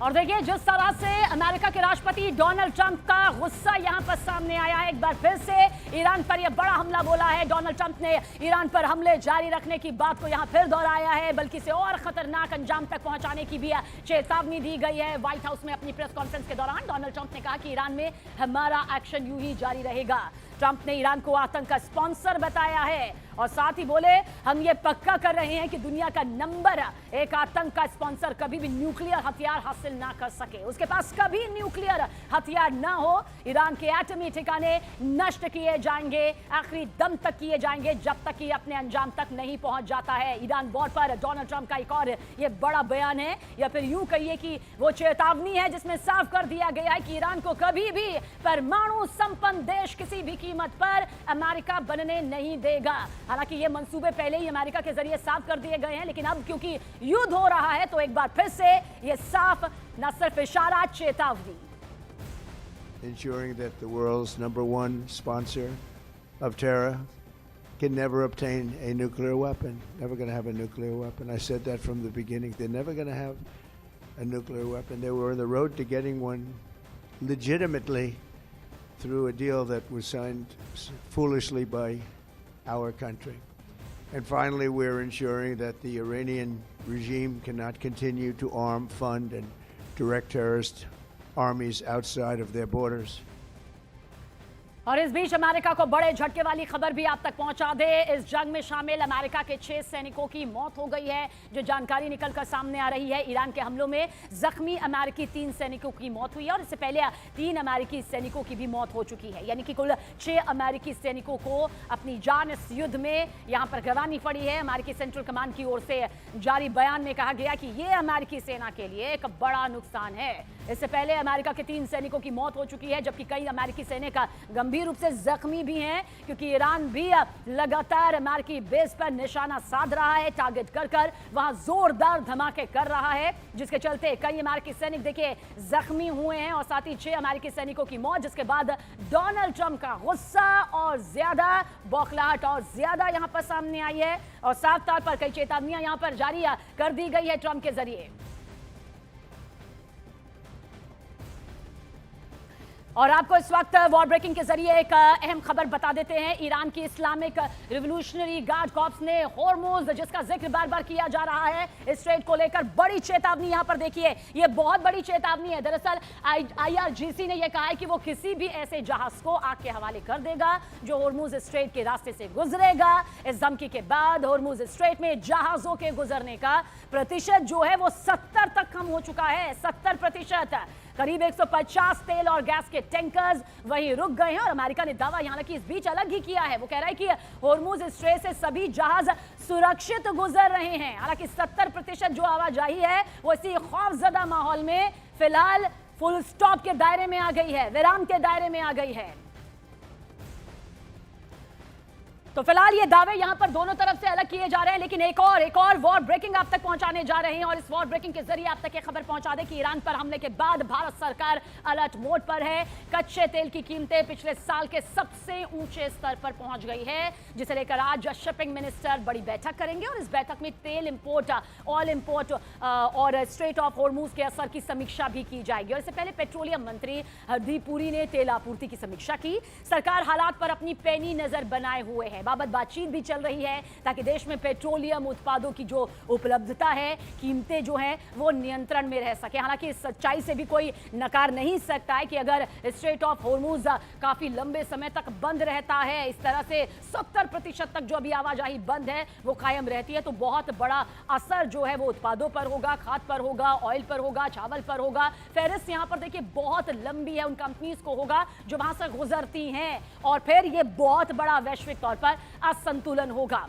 और देखिए जिस तरह से अमेरिका के राष्ट्रपति डोनाल्ड ट्रंप का गुस्सा यहां पर सामने आया है, एक बार फिर से ईरान पर यह बड़ा हमला बोला है। डोनाल्ड ट्रंप ने ईरान पर हमले जारी रखने की बात को यहां फिर दोहराया है, बल्कि इसे और खतरनाक अंजाम तक पहुंचाने की भी चेतावनी दी गई है। व्हाइट हाउस में अपनी प्रेस कॉन्फ्रेंस के दौरान डोनाल्ड ट्रंप ने कहा कि ईरान में हमारा एक्शन यूं ही जारी रहेगा। ट्रंप ने ईरान को आतंक का स्पॉन्सर बताया है और साथ ही बोले हम ये पक्का कर रहे हैं कि दुनिया का नंबर एक आतंक का स्पॉन्सर कभी भी न्यूक्लियर हथियार हासिल ना कर सके, उसके पास कभी न्यूक्लियर हथियार ना हो। ईरान के एटमी ठिकाने नष्ट किए जाएंगे, आखिरी दम तक किए जाएंगे, जब तक कि अपने अंजाम तक नहीं पहुंच जाता है। ईरान वॉर पर डोनाल्ड ट्रंप का एक और ये बड़ा बयान है, या फिर यूं कहिए कि वो चेतावनी है जिसमें साफ कर दिया गया है कि ईरान को कभी भी परमाणु संपन्न देश किसी भी कीमत पर अमेरिका बनने नहीं देगा। हालांकि ये मंसूबे पहले ही अमेरिका के जरिए साफ कर दिए गए हैं, लेकिन अब क्योंकि युद्ध हो रहा है तो एक बार फिर से ये साफ न सिर्फ इशारा, चेतावनी। Ensuring that the world's #1 sponsor of terror can never obtain a nuclear weapon. Never going to have a nuclear weapon. I said that from the beginning. They're never going to have a nuclear weapon. They were on the road to getting one legitimately through a deal that was signed foolishly by our country. And finally, we're ensuring that the Iranian regime cannot continue to arm, fund, and direct terrorist armies outside of their borders. और इस बीच America को बड़े झटके वाली खबर भी आप तक पहुंचा दे। इस जंग में शामिल अमेरिका के 6 सैनिकों की मौत हो गई है, जो जानकारी निकलकर सामने आ रही है। ईरान के हमलों में जख्मी अमेरिकी 3 सैनिकों की मौत हुई है और इससे पहले 3 अमेरिकी सैनिकों की भी मौत हो चुकी है, यानी कि कुल 6 अमेरिकी सैनिकों को अपनी जान इस युद्ध में यहां पर गंवानी पड़ी है। अमेरिकी सेंट्रल कमांड की ओर से जारी बयान में कहा गया कि यह अमेरिकी सेना के लिए एक बड़ा नुकसान है। इससे पहले अमेरिका के 3 सैनिकों की मौत हो चुकी है, जबकि कई अमेरिकी सैनिक गंभीर रूप से जख्मी भी हैं, क्योंकि ईरान भी लगातार अमेरिकी बेस पर निशाना साध रहा है, टारगेट कर वहां जोरदार धमाके कर रहा है, जिसके चलते कई अमेरिकी सैनिक देखिए जख्मी हुए हैं और साथ ही 6 अमेरिकी सैनिकों की मौत, जिसके बाद डोनाल्ड ट्रंप का गुस्सा और ज्यादा बौखलाहट और ज्यादा यहां पर सामने आई है और साफ तौर पर कई चेतावनियां यहां पर जारी कर दी गई है ट्रंप के जरिए। और आपको इस वक्त वॉर ब्रेकिंग के जरिए एक अहम खबर बता देते हैं। ईरान की इस्लामिक रिवोल्यूशनरी गार्ड कॉर्प्स ने होर्मुज, जिसका जिक्र बार बार किया जा रहा है, इस स्ट्रेट को लेकर बड़ी चेतावनी यहां पर देखिए, ये बहुत बड़ी चेतावनी है। दरअसल IRGC ने यह कहा है कि वो किसी भी ऐसे जहाज को आग के हवाले कर देगा जो होर्मुज स्ट्रेट के रास्ते से गुजरेगा। इस धमकी के बाद होर्मुज स्ट्रेट में जहाजों के गुजरने का प्रतिशत जो है वो 70 तक कम हो चुका है। 70%। करीब 150 तेल और गैस के टैंकर्स वहीं रुक गए हैं और अमेरिका ने दावा यहां की इस बीच अलग ही किया है। वो कह रहा है कि होर्मुज स्ट्रेट से सभी जहाज सुरक्षित गुजर रहे हैं। हालांकि 70% जो आवाजाही है वो इसी खौफजदा माहौल में फिलहाल फुल स्टॉप के दायरे में आ गई है, विराम के दायरे में आ गई है। तो फिलहाल ये दावे यहां पर दोनों तरफ से अलग किए जा रहे हैं, लेकिन एक और वॉर ब्रेकिंग आप तक पहुंचाने जा रहे हैं और इस वॉर ब्रेकिंग के जरिए आप तक ये खबर पहुंचा दें कि ईरान पर हमले के बाद भारत सरकार अलर्ट मोड पर है। कच्चे तेल की कीमतें पिछले साल के सबसे ऊंचे स्तर पर पहुंच गई है, जिसे लेकर आज शिपिंग मिनिस्टर बड़ी बैठक करेंगे और इस बैठक में तेल इंपोर्ट, ऑयल इंपोर्ट और स्ट्रेट ऑफ होर्मुज के असर की समीक्षा भी की जाएगी। और इससे पहले पेट्रोलियम मंत्री हरदीप पुरी ने तेल आपूर्ति की समीक्षा की। सरकार हालात पर अपनी पैनी नजर बनाए हुए है, बाबत बातचीत भी चल रही है ताकि देश में पेट्रोलियम उत्पादों की जो उपलब्धता है, कीमतें जो हैं वो नियंत्रण में रह सके। हालांकि इस सच्चाई से भी कोई नकार नहीं सकता है कि अगर स्ट्रेट ऑफ होर्मुज काफी लंबे समय तक बंद रहता है, इस तरह से 70% तक जो अभी आवाजाही बंद है वो कायम रहती है, तो बहुत बड़ा असर जो है वो उत्पादों पर होगा, खाद पर होगा, ऑयल पर होगा, चावल पर होगा। फेरिस्त यहां पर देखिए बहुत लंबी है, उन कंपनीज को होगा जो वहां से गुजरती हैं और फिर ये बहुत बड़ा वैश्विक तौर पर असंतुलन होगा।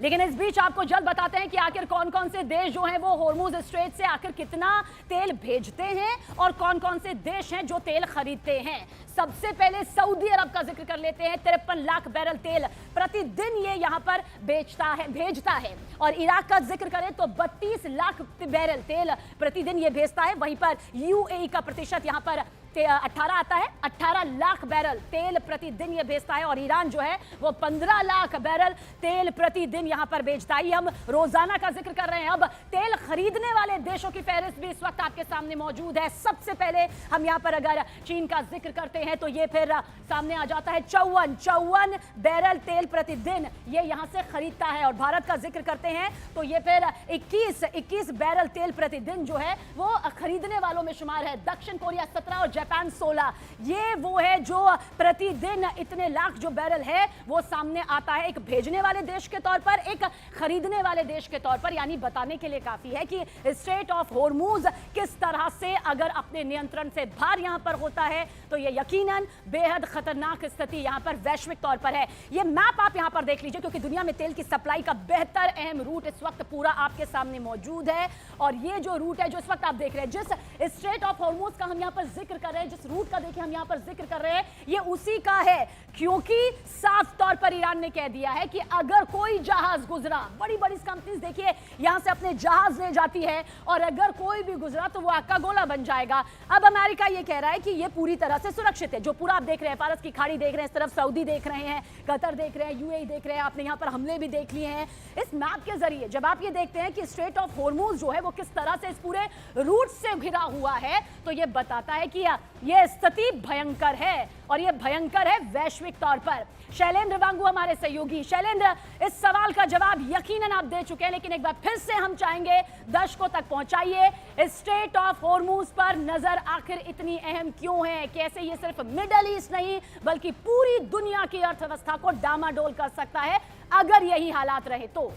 लेकिन इस बीच आपको जल्द बताते हैं कि आखिर कौन कौन से देश जो हैं वो होर्मुज स्ट्रेट से आखिर कितना तेल भेजते हैं और कौन कौन से देश हैं जो तेल खरीदते हैं। सबसे पहले सऊदी अरब का जिक्र कर लेते हैं। 53 लाख बैरल तेल प्रतिदिन ये यहां पर भेजता है और इराक का जिक्र करें तो 32 लाख बैरल तेल प्रतिदिन ये भेजता है। वहीं पर UAE का प्रतिशत यहां पर 18 आता है, 18 लाख बैरल तेल प्रतिदिन ये भेजता है और ईरान जो है वो 15 लाख बैरल तेल प्रतिदिन यहां पर बेचता है। हम रोजाना का जिक्र कर रहे हैं। अब तेल खरीदने वाले देशों की फहरिस्त भी इस वक्त आपके सामने मौजूद है। सबसे पहले हम यहां पर अगर चीन का जिक्र करते हैं तो ये फिर सामने आ जाता है 54 बैरल तेल प्रतिदिन ये यहां से खरीदता है। और भारत का जिक्र करते हैं तो ये फिर 21 बैरल तेल प्रतिदिन जो है वो खरीदने वालों में शुमार है। दक्षिण कोरिया 17 और जापान 16 ये वो है जो प्रतिदिन इतने लाख जो बैरल है वो सामने आता है, एक भेजने वाले देश के तौर पर, एक खरीदने वाले देश के तौर पर। यानी बताने के लिए काफी है कि स्ट्रेट ऑफ होर्मुज किस तरह से अगर अपने नियंत्रण से बाहर यहां पर होता है तो ये यकीनन बेहद खतरनाक स्थिति यहां पर वैश्विक तौर पर है। ये मैप आप यहां पर देख लीजिए क्योंकि दुनिया में तेल की सप्लाई का बेहतर अहम रूट इस वक्त पूरा आपके सामने मौजूद है। और ये जो रूट है जो इस वक्त आप देख रहे हैं, जिस स्ट्रेट ऑफ होर्मुज का हम यहां पर जिक्र कर रहे हैं, जिस रूट का देखिए हम यहां पर जिक्र कर रहे हैं, ये उसी का है। क्योंकि साफ तौर पर ईरान ने कह दिया है कि अगर कोई जहाज गुजरा, बड़ी बड़ी कंपनीज देखिए यहां से अपने जहाज ले जाती है और अगर कोई भी गुजरा तो वो आग का गोला बन जाएगा। अब अमेरिका ये कह रहा है कि ये पूरी तरह से सुरक्षित है। जो पूरा आप देख रहे हैं, फारस की खाड़ी देख रहे हैं, इस तरफ सऊदी देख रहे हैं, कतर देख रहे हैं, यूएई देख रहे हैं, आपने यहां पर हमले भी देख लिए हैं। इस मैप के जरिए जब आप ये देखते हैं कि स्ट्रेट ऑफ होर्मुज जो है वो किस तरह से इस पूरे रूट से घिरा हुआ है तो ये बताता है कि ये स्थिति भयंकर है और ये भयंकर है वैश्विक तौर पर। शैलेंद्र वांगू हमारे सहयोगी। शैलेंद्र, इस सवाल का जवाब यकीनन आप दे चुके हैं लेकिन एक बार फिर से हम चाहेंगे दर्शकों तक पहुंचाइए, स्ट्रेट ऑफ होर्मुज पर नजर आखिर इतनी अहम क्यों है? कैसे ये सिर्फ मिडल ईस्ट नहीं बल्कि पूरी दुनिया की अर्थव्यवस्था को डामाडोल कर सकता है अगर यही हालात रहे तो?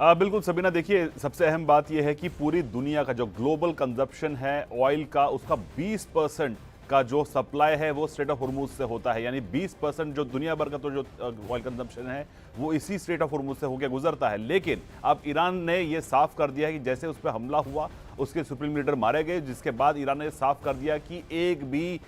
बिल्कुल सबीना, देखिए सबसे अहम बात यह है कि पूरी दुनिया का जो ग्लोबल कंजप्शन है ऑयल का, उसका 20% का जो सप्लाई है वो स्ट्रेट ऑफ होर्मुज से होता है। यानी 20% जो दुनिया भर का तो जो ऑयल कंजम्पशन है वो इसी स्ट्रेट ऑफ होर्मुज से होकर गुजरता है। लेकिन अब ईरान ने ये साफ कर दिया है कि जैसे उस पर हमला हुआ उसके सुप्रीम लीडर मारे गए, जिसके बाद ईरान ने साफ कर दिया कि एक भी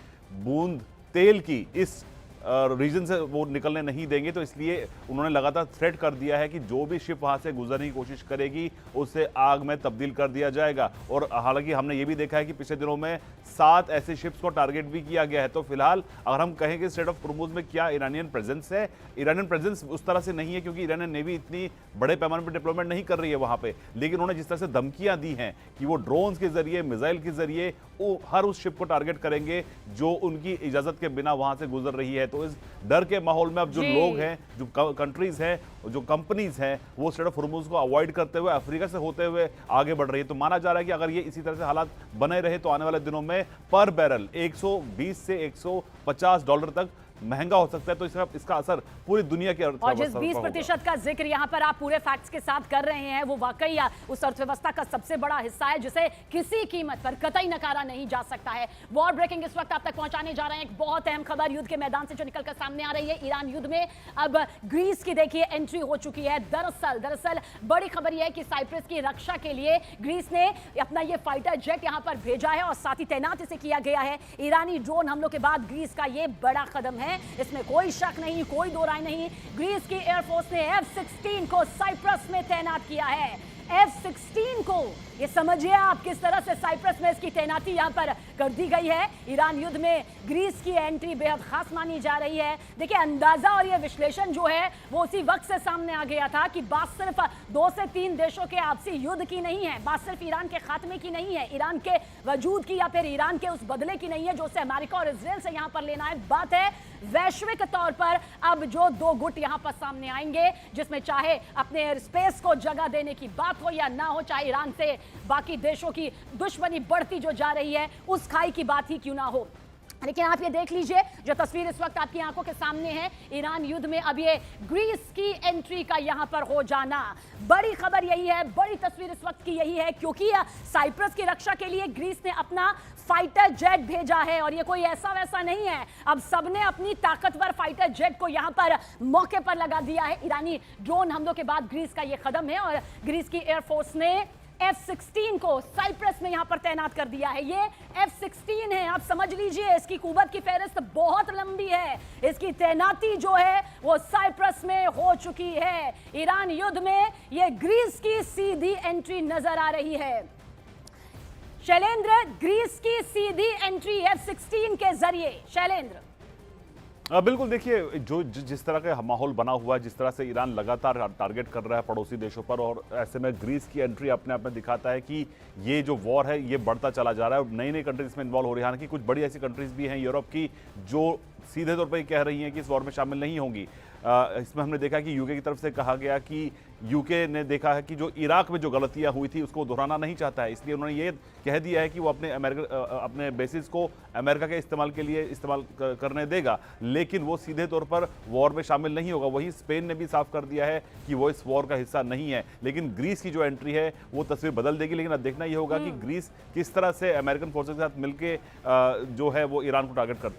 बूंद तेल की इस रीजन से वो निकलने नहीं देंगे। तो इसलिए उन्होंने लगातार थ्रेट कर दिया है कि जो भी शिप वहां से गुजरने की कोशिश करेगी उसे आग में तब्दील कर दिया जाएगा। और हालांकि हमने ये भी देखा है कि पिछले दिनों में 7 ऐसे शिप्स को टारगेट भी किया गया है। तो फिलहाल अगर हम कहें कि स्ट्रेट ऑफ होर्मुज में क्या ईरानियन प्रेजेंस है, ईरानियन प्रेजेंस उस तरह से नहीं है क्योंकि ईरानियन नेवी इतनी बड़े पैमाने पर डिप्लॉयमेंट नहीं कर रही है वहां पे। लेकिन उन्होंने जिस तरह से धमकियां दी हैं कि वो ड्रोन्स के जरिए, मिसाइल के जरिए वो हर उस शिप को टारगेट करेंगे जो उनकी इजाजत के बिना वहां से गुजर रही है। तो इस डर के माहौल में अब जो लोग हैं, जो कंट्रीज हैं, जो कंपनीज हैं, वो स्ट्रेट ऑफ होर्मुज को अवॉइड करते हुए अफ्रीका से होते हुए आगे बढ़ रही है। तो माना जा रहा है कि अगर ये इसी तरह से हालात बने रहे तो आने वाले दिनों में पर बैरल 120 से $150 तक महंगा हो सकता है। तो इसका असर पूरी दुनिया की और जिस 20% का जिक्र यहां पर आप पूरे फैक्ट्स के साथ कर रहे हैं वो वाकई उस अर्थव्यवस्था का सबसे बड़ा हिस्सा है जिसे किसी कीमत पर कतई नकारा नहीं जा सकता है। वॉर ब्रेकिंग इस वक्त आप तक पहुंचाने जा रहे हैं एक बहुत अहम खबर युद्ध के मैदान से जो निकलकर सामने आ रही है। ईरान युद्ध में अब ग्रीस की देखिए एंट्री हो चुकी है। दरअसल बड़ी खबर यह है कि साइप्रस की रक्षा के लिए ग्रीस ने अपना ये फाइटर जेट यहां पर भेजा है और साथ ही तैनात इसे किया गया है। ईरानी ड्रोन हमलों के बाद ग्रीस का ये बड़ा कदम है, इसमें कोई शक नहीं, कोई दो राय नहीं। ग्रीस की एयरफोर्स ने F-16 को साइप्रस में तैनात किया है। F-16 को ये समझिए आप किस तरह से साइप्रस में इसकी तैनाती यहां पर कर दी गई है। ईरान युद्ध में ग्रीस की एंट्री बेहद खास मानी जा रही है। देखिए अंदाजा और ये विश्लेषण जो है वो उसी वक्त से सामने आ गया था कि बात सिर्फ 2 से 3 देशों के आपसी युद्ध की नहीं है, बात सिर्फ ईरान के खात्मे की नहीं है, ईरान के वजूद की या फिर ईरान के उस बदले की नहीं है जो उसे अमेरिका और इजराइल से यहां पर लेना है। बात है वैश्विक तौर पर अब जो 2 गुट यहां पर सामने आएंगे जिसमें चाहे अपने एयर स्पेस को जगह देने की बात हो या ना हो, चाहे ईरान से बाकी देशों की दुश्मनी बढ़ती जो जा रही है उस खाई की बात ही क्यों ना हो। लेकिन आप ये देख लीजिए जो तस्वीर इस वक्त आपकी आंखों के सामने है, ईरान युद्ध में अब ये ग्रीस की एंट्री का यहां पर हो जाना, बड़ी खबर यही है, बड़ी तस्वीर इस वक्त की यही है क्योंकि साइप्रस की रक्षा के लिए ग्रीस ने अपना फाइटर जेट भेजा है और ये कोई ऐसा वैसा नहीं है। अब सबने अपनी ताकतवर फाइटर जेट को यहां पर मौके पर लगा दिया है। ईरानी ड्रोन हमलों के बाद ग्रीस का ये कदम है और ग्रीस की एयरफोर्स ने F-16 को साइप्रस में यहां पर तैनात कर दिया है। ये F-16 है, आप समझ लीजिए इसकी कुवत की फहरिस्त बहुत लंबी है। इसकी तैनाती जो है वो साइप्रस में हो चुकी है। ईरान युद्ध में ये ग्रीस की सीधी एंट्री नजर आ रही है। शैलेंद्र, ग्रीस की सीधी एंट्री F-16 के जरिए। शैलेंद्र, बिल्कुल, देखिए जिस तरह का माहौल बना हुआ है, जिस तरह से ईरान लगातार टारगेट कर रहा है पड़ोसी देशों पर, और ऐसे में ग्रीस की एंट्री अपने आप में दिखाता है कि ये जो वॉर है ये बढ़ता चला जा रहा है और नई नई कंट्रीज इसमें इन्वॉल्व हो रही है। हालांकि कुछ बड़ी ऐसी कंट्रीज भी हैं यूरोप की जो सीधे तौर पर कह रही हैं कि इस वॉर में शामिल नहीं होंगी। इसमें हमने देखा कि यूके की तरफ से कहा गया कि यूके ने देखा है कि जो इराक में जो गलतियां हुई थी उसको दोहराना नहीं चाहता है, इसलिए उन्होंने ये कह दिया है कि वो अपने बेसिस को अमेरिका के इस्तेमाल के लिए इस्तेमाल करने देगा, लेकिन वो सीधे तौर पर वॉर में शामिल नहीं होगा। वहीं स्पेन ने भी साफ कर दिया है कि वो इस वॉर का हिस्सा नहीं है। लेकिन ग्रीस की जो एंट्री है वो तस्वीर बदल देगी। लेकिन अब देखना ये होगा कि ग्रीस किस तरह से अमेरिकन फोर्सेस के साथ मिलकर जो है वो ईरान को टारगेट करती है।